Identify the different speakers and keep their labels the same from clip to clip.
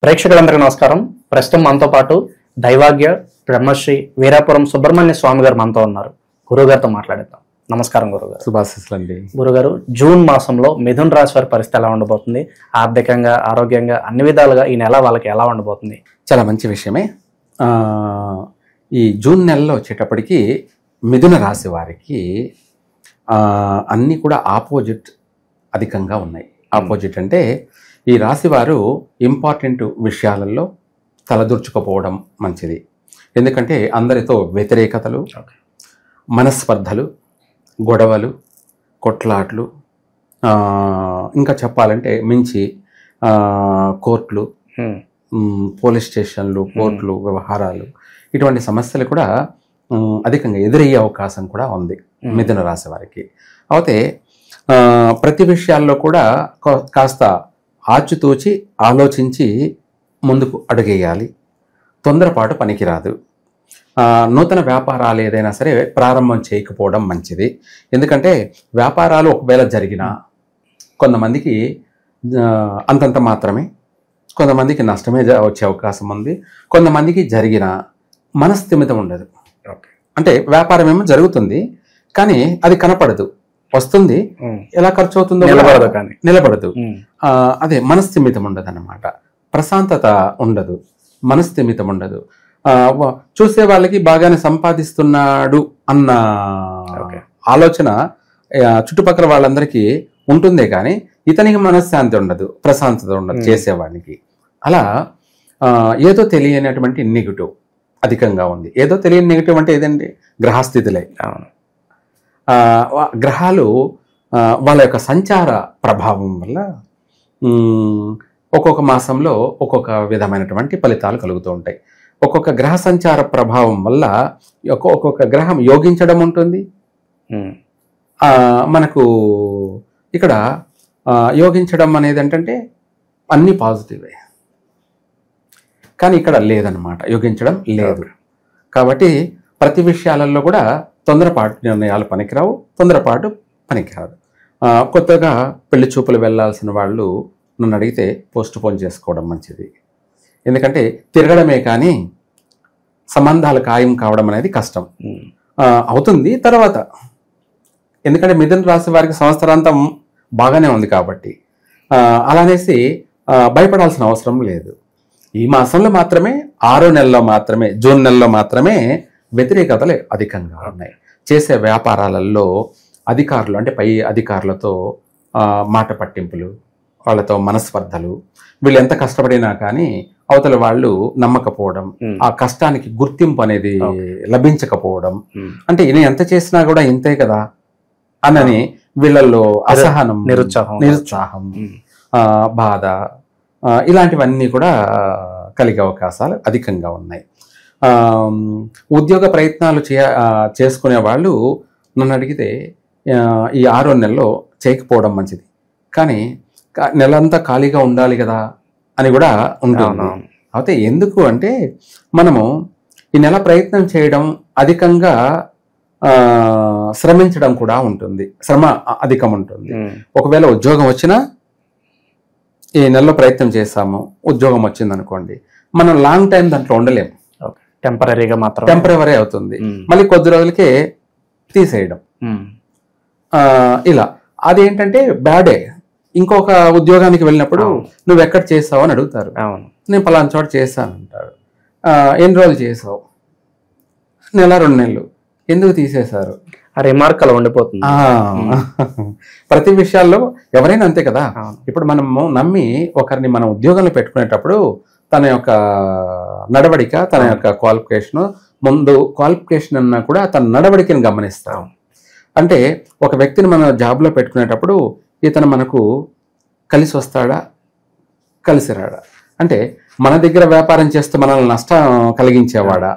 Speaker 1: ప్రేక్షకులందరికీ నమస్కారం. ప్రస్తుతం మనతో పాటు దైవాగ్య బ్రహ్మశ్రీ వీరాపురం సుబ్రహ్మణ్య స్వామి గారు మనతో ఉన్నారు. గురుగారితో మాట్లాడేద్దాం. నమస్కారం గురుగారు.
Speaker 2: శుభాశీస్సులండి.
Speaker 1: గురుగారు, జూన్ మాసంలో మిథున రాశి వారి పరిస్థితి ఎలా ఉండబోతుంది? ఆర్థికంగా, ఆరోగ్యంగా, అన్ని విధాలుగా ఈ నెల వాళ్ళకి ఎలా ఉండబోతుంది?
Speaker 2: చాలా మంచి విషయమే. ఈ జూన్ నెలలో వచ్చేటప్పటికి మిథున రాశి వారికి అన్నీ కూడా ఆపోజిట్ అధికంగా ఉన్నాయి. ఆపోజిట్ అంటే ఈ రాశి వారు ఇంపార్టెంట్ విషయాలలో తలదూర్చుకుపోవడం మంచిది. ఎందుకంటే అందరితో వ్యతిరేకతలు, మనస్పర్ధలు, గొడవలు, కొట్లాట్లు, ఇంకా చెప్పాలంటే మించి కోర్టులు, పోలీస్ స్టేషన్లు, కోర్టులు, వ్యవహారాలు, ఇటువంటి సమస్యలు కూడా అధికంగా ఎదురయ్యే అవకాశం కూడా ఉంది మిథున రాశి వారికి. అయితే ప్రతి విషయాల్లో కూడా కాస్త ఆచితూచి ఆలోచించి ముందుకు అడుగేయాలి. తొందరపాటు పనికిరాదు. నూతన వ్యాపారాలు ఏదైనా సరే ప్రారంభం చేయకపోవడం మంచిది. ఎందుకంటే వ్యాపారాలు ఒకవేళ జరిగినా కొంతమందికి అంతంత మాత్రమే, కొంతమందికి నష్టమే వచ్చే అవకాశం ఉంది. కొంతమందికి జరిగిన మనస్థిమితం ఉండదు. అంటే వ్యాపారం ఏమో జరుగుతుంది కానీ అది కనపడదు, వస్తుంది, ఎలా ఖర్చు అవుతుందో నిలబడదు. అదే మనస్థిమితం ఉండదు అన్నమాట. ప్రశాంతత ఉండదు, మనస్థిమితం ఉండదు. చూసే వాళ్ళకి బాగానే సంపాదిస్తున్నాడు అన్న ఆలోచన చుట్టుపక్కల వాళ్ళందరికీ ఉంటుందే కానీ ఇతనికి మనశ్శాంతి ఉండదు, ప్రశాంతత ఉండదు చేసేవాడికి. అలా ఏదో తెలియనటువంటి నెగిటివ్ అధికంగా ఉంది. ఏదో తెలియని నెగిటివ్ అంటే ఏదండి? గ్రహస్థితులే. గ్రహాలు వాళ్ళ యొక్క సంచార ప్రభావం వల్ల ఒక్కొక్క మాసంలో ఒక్కొక్క విధమైనటువంటి ఫలితాలు కలుగుతూ ఉంటాయి. ఒక్కొక్క గ్రహ సంచార ప్రభావం వల్ల ఒక్కొక్క గ్రహం యోగించడం ఉంటుంది. మనకు ఇక్కడ యోగించడం అనేది ఏంటంటే అన్ని పాజిటివే, కానీ ఇక్కడ లేదన్నమాట, యోగించడం లేదు. కాబట్టి ప్రతి విషయాలలో కూడా తొందరపాటు నిర్ణయాలు పనికిరావు, తొందరపాటు పనికిరాదు. కొత్తగా పెళ్లి చూపులు వెళ్లాల్సిన వాళ్ళు నన్ను అడిగితే పోస్ట్ పోన్ చేసుకోవడం మంచిది. ఎందుకంటే తిరగడమే కానీ సంబంధాలు ఖాయం కావడం అనేది కష్టం అవుతుంది తర్వాత. ఎందుకంటే మిథున రాశి వారికి సంవత్సరాంతం బాగానే ఉంది కాబట్టి అలానేసి భయపడాల్సిన అవసరం లేదు. ఈ మాసంలో మాత్రమే 6 నెలల్లో మాత్రమే, జూన్ నెలలో మాత్రమే వ్యతిరేకతలు అధికంగా ఉన్నాయి. చేసే వ్యాపారాలలో అధికారులు అంటే పై అధికారులతో మాట పట్టింపులు, వాళ్ళతో మనస్పర్ధలు, వీళ్ళు ఎంత కష్టపడినా కానీ అవతల వాళ్ళు నమ్మకపోవడం, ఆ కష్టానికి గుర్తింపు అనేది లభించకపోవడం, అంటే ఈయన ఎంత చేసినా కూడా ఇంతే కదా అనని వీళ్ళల్లో అసహనం, నిరుత్సాహం, బాధ, ఇలాంటివన్నీ కూడా కలిగే అవకాశాలు అధికంగా ఉన్నాయి. ఉద్యోగ ప్రయత్నాలు చేసుకునే వాళ్ళు నన్ను అడిగితే ఈ 6 నెలల్లో చేయకపోవడం మంచిది. కానీ నెలంతా ఖాళీగా ఉండాలి కదా అని కూడా ఉంటుంది. అయితే ఎందుకు అంటే మనము ఈ నెల ప్రయత్నం చేయడం, అధికంగా శ్రమించడం కూడా ఉంటుంది, శ్రమ అధికం ఉంటుంది. ఒకవేళ ఉద్యోగం వచ్చినా ఈ నెలలో ప్రయత్నం చేస్తాము, ఉద్యోగం వచ్చింది అనుకోండి, మనం లాంగ్ టైం దాంట్లో ఉండలేము,
Speaker 1: టెంపరీగా మాత్రం
Speaker 2: టెంపరీ అవుతుంది. మళ్ళీ కొద్ది రోజులకే తీసేయడం, ఇలా. అదేంటంటే బ్యాడే. ఇంకొక ఉద్యోగానికి వెళ్ళినప్పుడు నువ్వు ఎక్కడ చేసావు అని అడుగుతారు. నేను పలానా చోట చేశాను అంటారు. ఎన్ని రోజులు చేసావు? నెల 2 నెలలు. ఎందుకు తీసేశారు?
Speaker 1: రిమార్క్ అలా ఉండిపోతుంది.
Speaker 2: ప్రతి విషయాల్లో ఎవరైనా అంతే కదా. ఇప్పుడు మనము నమ్మి ఒకరిని మనం ఉద్యోగంలో పెట్టుకునేటప్పుడు తన యొక్క నడవడిక, తన యొక్క క్వాలిఫికేషన్, ముందు క్వాలిఫికేషన్ అన్నా కూడా తన నడవడికని గమనిస్తాం. అంటే ఒక వ్యక్తిని మనం జాబ్లో పెట్టుకునేటప్పుడు ఇతను మనకు కలిసి వస్తాడా, కలిసి రాడా, అంటే మన దగ్గర వ్యాపారం చేస్తూ మనల్ని నష్టం కలిగించేవాడా,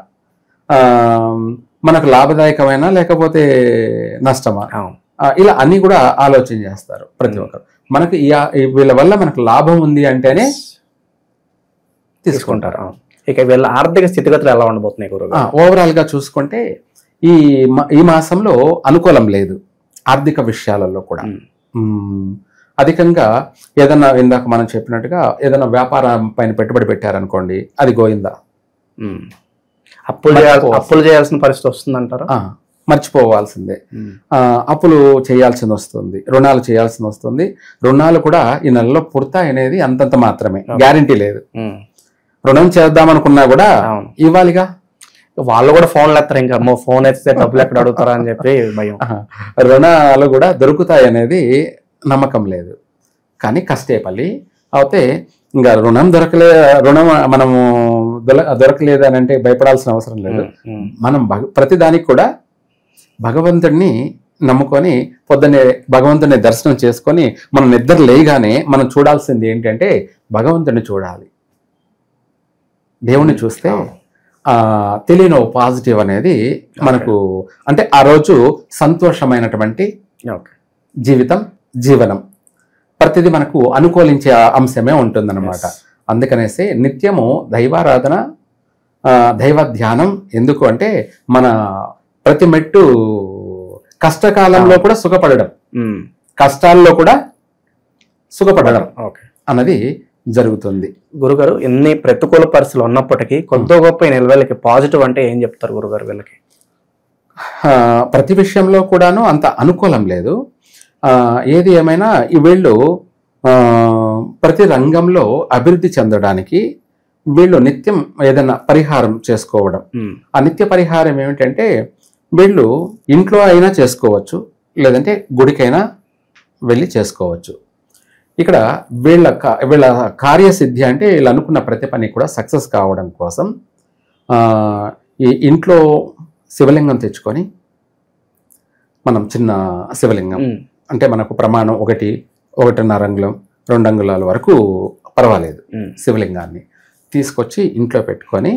Speaker 2: మనకు లాభదాయకమైనా లేకపోతే నష్టమా, ఇలా అన్నీ కూడా ఆలోచన చేస్తారు ప్రతి ఒక్కరు. మనకు వీళ్ళ వల్ల మనకు లాభం ఉంది అంటేనే తీసుకుంటారు.
Speaker 1: ఇక వీళ్ళ ఆర్థిక స్థితిగతులు ఎలా ఉండబోతున్నాయి గురుగారు?
Speaker 2: ఓవరాల్ గా చూసుకుంటే ఈ మాసంలో అనుకూలం లేదు ఆర్థిక విషయాలలో కూడా. అధికంగా ఏదన్నా ఇందాక మనం చెప్పినట్టుగా ఏదైనా వ్యాపారం పైన పెట్టుబడి పెట్టారనుకోండి, అది గోయిందా.
Speaker 1: అప్పులు చేయాల్సిన పరిస్థితి వస్తుందంటారా?
Speaker 2: మర్చిపోవాల్సిందే. అప్పులు చేయాల్సి వస్తుంది, రుణాలు చేయాల్సి వస్తుంది. రుణాలు కూడా ఈ నెలలో పుడతాయనేది అంతంత మాత్రమే, గ్యారంటీ లేదు. రుణం చేద్దామనుకున్నా కూడా ఇవ్వాలిగా.
Speaker 1: వాళ్ళు కూడా ఫోన్లు ఎత్తారు, ఇంకా ఫోన్ ఎత్తితే డబ్బులు ఎక్కడ అడుగుతారా అని చెప్పి భయం.
Speaker 2: రుణాలు కూడా దొరుకుతాయి అనేది నమ్మకం లేదు. కానీ కష్టేపల్లి అయితే ఇంకా రుణం మనము దొరకలేదు అని అంటే భయపడాల్సిన అవసరం లేదు. మనం ప్రతిదానికి కూడా భగవంతుడిని నమ్ముకొని పొద్దున్నే భగవంతుడిని దర్శనం చేసుకొని మనం నిద్ర లేయగానే మనం చూడాల్సింది ఏంటంటే భగవంతుడిని చూడాలి. దేవుణ్ణి చూస్తే తెలియని పాజిటివ్ అనేది మనకు, అంటే ఆ రోజు సంతోషమైనటువంటి జీవనం ప్రతిదీ మనకు అనుకూలించే అంశమే ఉంటుందన్నమాట. అందుకనేసి నిత్యము దైవారాధన, దైవ ధ్యానం. ఎందుకు అంటే మన ప్రతి మెట్టు కష్టకాలంలో కూడా సుఖపడడం, కష్టాల్లో కూడా సుఖపడడం అన్నది జరుగుతుంది.
Speaker 1: గురుగారు, ఎన్ని ప్రతికూల పరిస్థితులు ఉన్నప్పటికీ కొద్ది గొప్ప నిలవేళ్ళకి పాజిటివ్ అంటే ఏం చెప్తారు గురుగారు వీళ్ళకి?
Speaker 2: ప్రతి విషయంలో కూడాను అంత అనుకూలం లేదు. ఏది ఏమైనా ఈ వీళ్ళు ప్రతి రంగంలో అభివృద్ధి చెందడానికి వీళ్ళు నిత్యం ఏదైనా పరిహారం చేసుకోవడం. ఆ నిత్య పరిహారం ఏమిటంటే వీళ్ళు ఇంట్లో అయినా చేసుకోవచ్చు, లేదంటే గుడికైనా వెళ్ళి చేసుకోవచ్చు. ఇక్కడ వీళ్ళ కార్యసిద్ధి అంటే వీళ్ళు అనుకున్న ప్రతి పని కూడా సక్సెస్ కావడం కోసం ఈ ఇంట్లో శివలింగం తెచ్చుకొని, మనం చిన్న శివలింగం అంటే మనకు ప్రమాణం 1.5 అంగుళం 2 అంగుళాల వరకు పర్వాలేదు, శివలింగాన్ని తీసుకొచ్చి ఇంట్లో పెట్టుకొని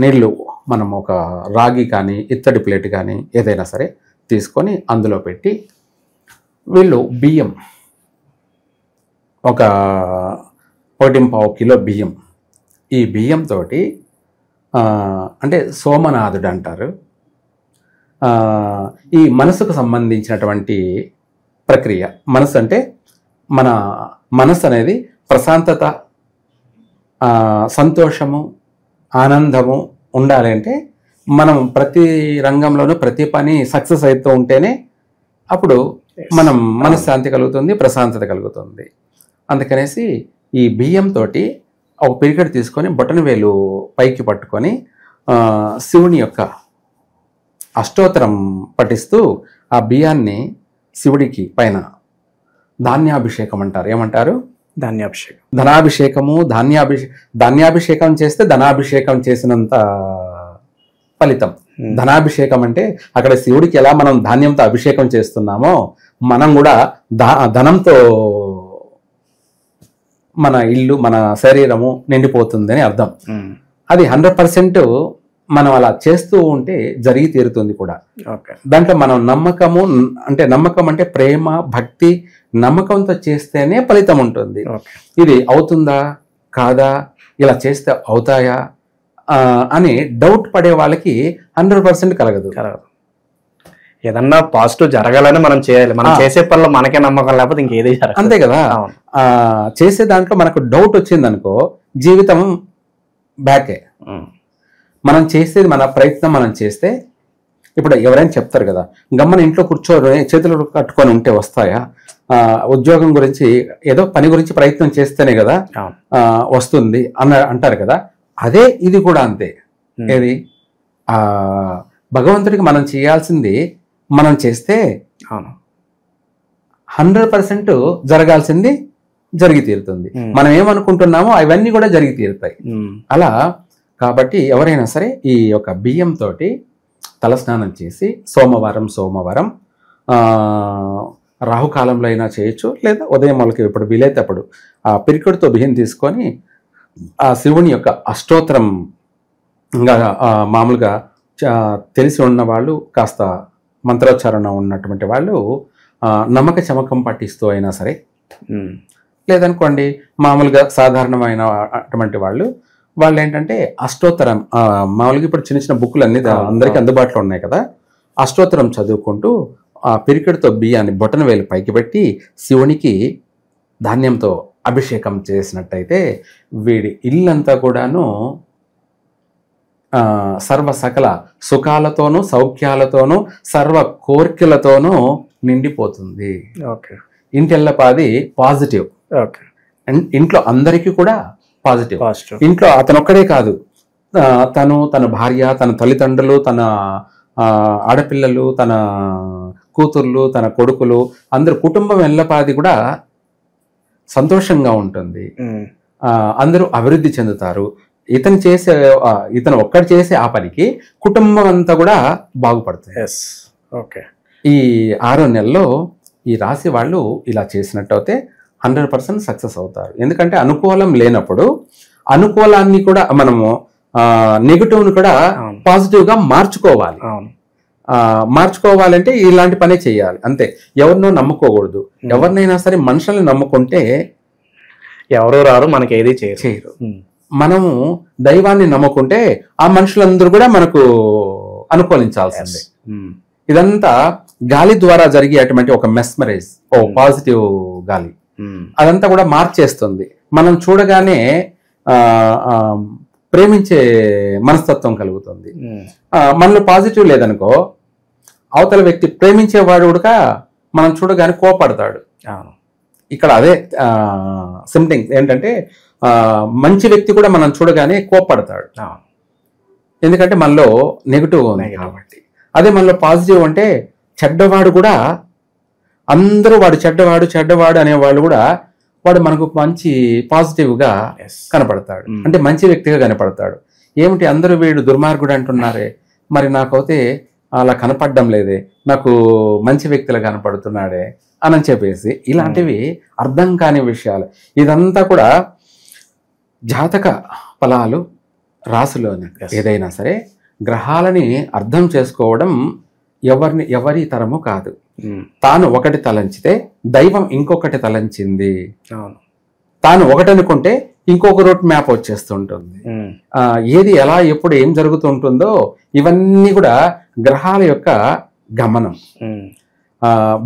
Speaker 2: నీళ్లు మనం ఒక రాగి కానీ ఇత్తడి ప్లేట్ కానీ ఏదైనా సరే తీసుకొని అందులో పెట్టి వీళ్ళు బియ్యం 1.25 కిలో బియ్యం, ఈ బియ్యంతో అంటే సోమనాథుడు అంటారు. ఈ మనసుకు సంబంధించినటువంటి ప్రక్రియ. మనసు అంటే మన మనసు అనేది ప్రశాంతత, సంతోషము, ఆనందము ఉండాలి అంటే మనం ప్రతి రంగంలోనూ ప్రతి పని సక్సెస్ అవుతూ ఉంటేనే అప్పుడు మనం మనశ్శాంతి కలుగుతుంది, ప్రశాంతత కలుగుతుంది. అందుకనేసి ఈ బియ్యంతో ఒక పిరికెడు తీసుకొని బొటన వేలు పైకి పట్టుకొని శివుని యొక్క అష్టోత్తరం పఠిస్తూ ఆ బియ్యాన్ని శివుడికి పైన ధాన్యాభిషేకం అంటారు. ఏమంటారు?
Speaker 1: ధాన్యాభిషేకం.
Speaker 2: ధాన్యాభిషేకం చేస్తే ధనాభిషేకం చేసినంత ఫలితం. ధనాభిషేకం అంటే అక్కడ శివుడికి ఎలా మనం ధాన్యంతో అభిషేకం చేస్తున్నామో మనం కూడా ధనంతో మన ఇల్లు, మన శరీరము నిండిపోతుందని అర్థం. అది 100% మనం అలా చేస్తూ ఉంటే జరిగి తీరుతుంది కూడా. దాంట్లో మనం నమ్మకం అంటే ప్రేమ, భక్తి, నమ్మకంతో చేస్తేనే ఫలితం ఉంటుంది. ఇది అవుతుందా కాదా, ఇలా చేస్తే అవుతాయా అని డౌట్ పడే వాళ్ళకి 100% కలగదు.
Speaker 1: ఏదన్నా పాజిటివ్ జరగాలని మనం చేయాలి. మనం చేసే పనిలో మనకే నమ్మకం లేకపోతే ఇంకేది జరగదు.
Speaker 2: అంతే కదా. చేసే దాంట్లో మనకు డౌట్ వచ్చిందనుకో జీవితం బ్యాకే. మనం చేసేది, మన ప్రయత్నం మనం చేస్తే, ఇప్పుడు ఎవరైనా చెప్తారు కదా, గమ్మన ఇంట్లో కూర్చోని చేతులు కట్టుకొని ఉంటే వస్తాయా? ఉద్యోగం గురించి ఏదో పని గురించి ప్రయత్నం చేస్తేనే కదా వస్తుంది అంటారు కదా. అదే ఇది కూడా అంతే. ఏది భగవంతుడికి మనం చేయాల్సింది మనం చేస్తే 100% జరగాల్సింది జరిగి తీరుతుంది. మనం ఏమనుకుంటున్నామో అవన్నీ కూడా జరిగి తీరుతాయి. అలా కాబట్టి ఎవరైనా సరే ఈ యొక్క బియ్యంతో తలస్నానం చేసి సోమవారం రాహుకాలంలో అయినా చేయొచ్చు, లేదా ఉదయం వాళ్ళకి ఇప్పుడు వీలైతే అప్పుడు ఆ పిరికెడుతో బియ్యం తీసుకొని ఆ శివుని యొక్క అష్టోత్తరం మామూలుగా తెలిసి ఉన్న వాళ్ళు, కాస్త మంత్రోచ్చారణ ఉన్నటువంటి వాళ్ళు నమ్మక చమకం పట్టిస్తూ అయినా సరే, లేదనుకోండి మామూలుగా సాధారణమైన అటువంటి వాళ్ళు ఏంటంటే అష్టోత్తరం మామూలుగా ఇప్పుడు చిన్న చిన్న బుక్కులు అన్ని అందరికీ అందుబాటులో ఉన్నాయి కదా, అష్టోత్తరం చదువుకుంటూ ఆ పిరికెడుతో బియ్యాన్ని బొటన వేలు పైకి పెట్టి శివునికి ధాన్యంతో అభిషేకం చేసినట్టయితే వీడి ఇల్లంతా కూడాను సర్వ సకల సుఖాలతోనూ సౌఖ్యాలతోనూ సర్వ కోరికలతోనూ నిండిపోతుంది.
Speaker 1: ఓకే.
Speaker 2: ఇంటిల్లపాది పాజిటివ్.
Speaker 1: ఓకే.
Speaker 2: ఇంట్లో అందరికీ కూడా పాజిటివ్.
Speaker 1: పాజిటివ్.
Speaker 2: ఇంట్లో అతనొక్కడే కాదు, తను, తన భార్య, తన తల్లిదండ్రులు, తన ఆడపిల్లలు, తన కూతుర్లు, తన కొడుకులు, అందరు కుటుంబం ఎల్లపాది కూడా సంతోషంగా ఉంటుంది. అందరూ అభివృద్ధి చెందుతారు. ఇతను ఒక్కడు చేసే ఆ పనికి కుటుంబం అంతా కూడా బాగుపడుతుంది.
Speaker 1: ఓకే.
Speaker 2: ఈ 6వ నెలలో ఈ రాశి వాళ్ళు ఇలా చేసినట్టయితే 100% సక్సెస్ అవుతారు. ఎందుకంటే అనుకూలం లేనప్పుడు అనుకూలాన్ని కూడా మనము నెగిటివ్ని కూడా పాజిటివ్గా మార్చుకోవాలి. మార్చుకోవాలంటే ఇలాంటి పనే చేయాలి అంతే. ఎవరినో నమ్ముకోకూడదు. ఎవరినైనా సరే మనుషుల్ని నమ్ముకుంటే
Speaker 1: ఎవరో రారు, మనకి ఏది చేయరు.
Speaker 2: మనము దైవాన్ని నమ్ముకుంటే ఆ మనుషులందరూ కూడా మనకు అనుకూలించాల్సిందే. ఇదంతా గాలి ద్వారా జరిగేటువంటి ఒక మెస్మరైజ్, ఓ పాజిటివ్ గాలి, అదంతా కూడా మార్చేస్తుంది. మనం చూడగానే ప్రేమించే మనస్తత్వం కలుగుతుంది. మనలో పాజిటివ్ లేదనుకో, అవతల వ్యక్తి ప్రేమించేవాడు కూడా మనం చూడగానే కోపడతాడు. ఇక్కడ అదే సిమ్టింగ్ ఏంటంటే మంచి వ్యక్తి కూడా మనం చూడగానే కోపడతాడు. ఎందుకంటే మనలో నెగిటివ్ ఉంది కాబట్టి. అదే మనలో పాజిటివ్ అంటే చెడ్డవాడు కూడా, అందరూ వాడు చెడ్డవాడు అనేవాళ్ళు కూడా వాడు మనకు మంచి పాజిటివ్గా కనపడతాడు. అంటే మంచి వ్యక్తిగా కనపడతాడు. ఏమిటి అందరూ వీడు దుర్మార్గుడు అంటున్నారే, మరి నాకైతే అలా కనపడడం లేదే, నాకు మంచి వ్యక్తులు కనపడుతున్నాడే అని చెప్పేసి ఇలాంటివి అర్థం కాని విషయాలు. ఇదంతా కూడా జాతక ఫలాలు రాశిలోని ఏదైనా సరే గ్రహాలని అర్థం చేసుకోవడం ఎవరి తరము కాదు. తాను ఒకటి తలంచితే దైవం ఇంకొకటి తలంచింది. తాను ఒకటి అనుకుంటే ఇంకొక రూట్ మ్యాప్ వచ్చేస్తుంటుంది. ఏది ఎలా ఎప్పుడు ఏం జరుగుతుంటుందో ఇవన్నీ కూడా గ్రహాల యొక్క గమనం.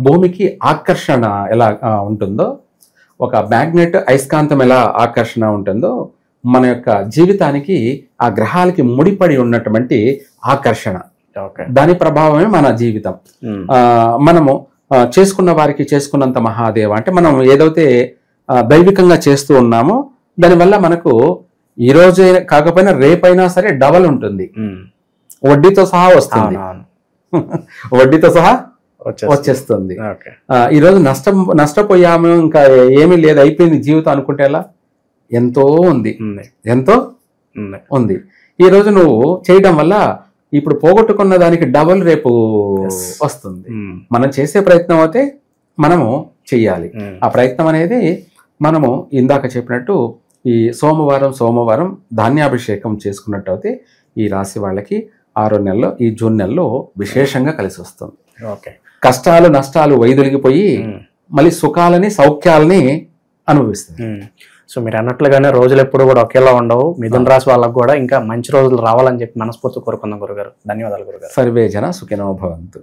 Speaker 2: భూమికి ఆకర్షణ ఎలా ఉంటుందో, ఒక మ్యాగ్నెట్ అయస్కాంతం ఎలా ఆకర్షణ ఉంటుందో, మన యొక్క జీవితానికి ఆ గ్రహాలకి ముడిపడి ఉన్నటువంటి ఆకర్షణ, దాని ప్రభావమే మన జీవితం. మనము చేసుకున్న వారికి చేసుకున్నంత మహాదేవ అంటే మనం ఏదైతే దైవికంగా చేస్తూ ఉన్నామో దానివల్ల మనకు ఈ రోజే కాకపోయినా రేపైనా సరే డబల్ ఉంటుంది. వడ్డీతో సహా వస్తుంది. వడ్డీతో సహా వచ్చేస్తుంది. ఈరోజు నష్టపోయాము, ఇంకా ఏమీ లేదు, అయిపోయింది జీవితం అనుకుంటే ఎలా? ఎంతో ఉంది. ఈ రోజు నువ్వు చేయడం వల్ల ఇప్పుడు పోగొట్టుకున్న దానికి డబల్ రేపు వస్తుంది. మనం చేసే ప్రయత్నం అయితే మనము చెయ్యాలి. ఆ ప్రయత్నం అనేది మనము ఇందాక చెప్పినట్టు ఈ సోమవారం ధాన్యాభిషేకం చేసుకున్నట్టు అయితే ఈ రాశి వాళ్ళకి 6వ నెలలో, ఈ జూన్ నెలలో విశేషంగా కలిసి వస్తుంది. కష్టాలు నష్టాలు వైదొలిగిపోయి మళ్ళీ సుఖాలని సౌఖ్యాలని అనుభవిస్తుంది.
Speaker 1: సో మీరు అన్నట్లుగానే రోజులు ఎప్పుడు కూడా ఒకేలా ఉండవు. మిథున రాశి వాళ్ళకు కూడా ఇంకా మంచి రోజులు రావాలని చెప్పి మనస్ఫూర్తి కోరుకుందాం గురుగారు. ధన్యవాదాలు గురుగారు.
Speaker 2: సర్వే జన సుఖినో భవంతు.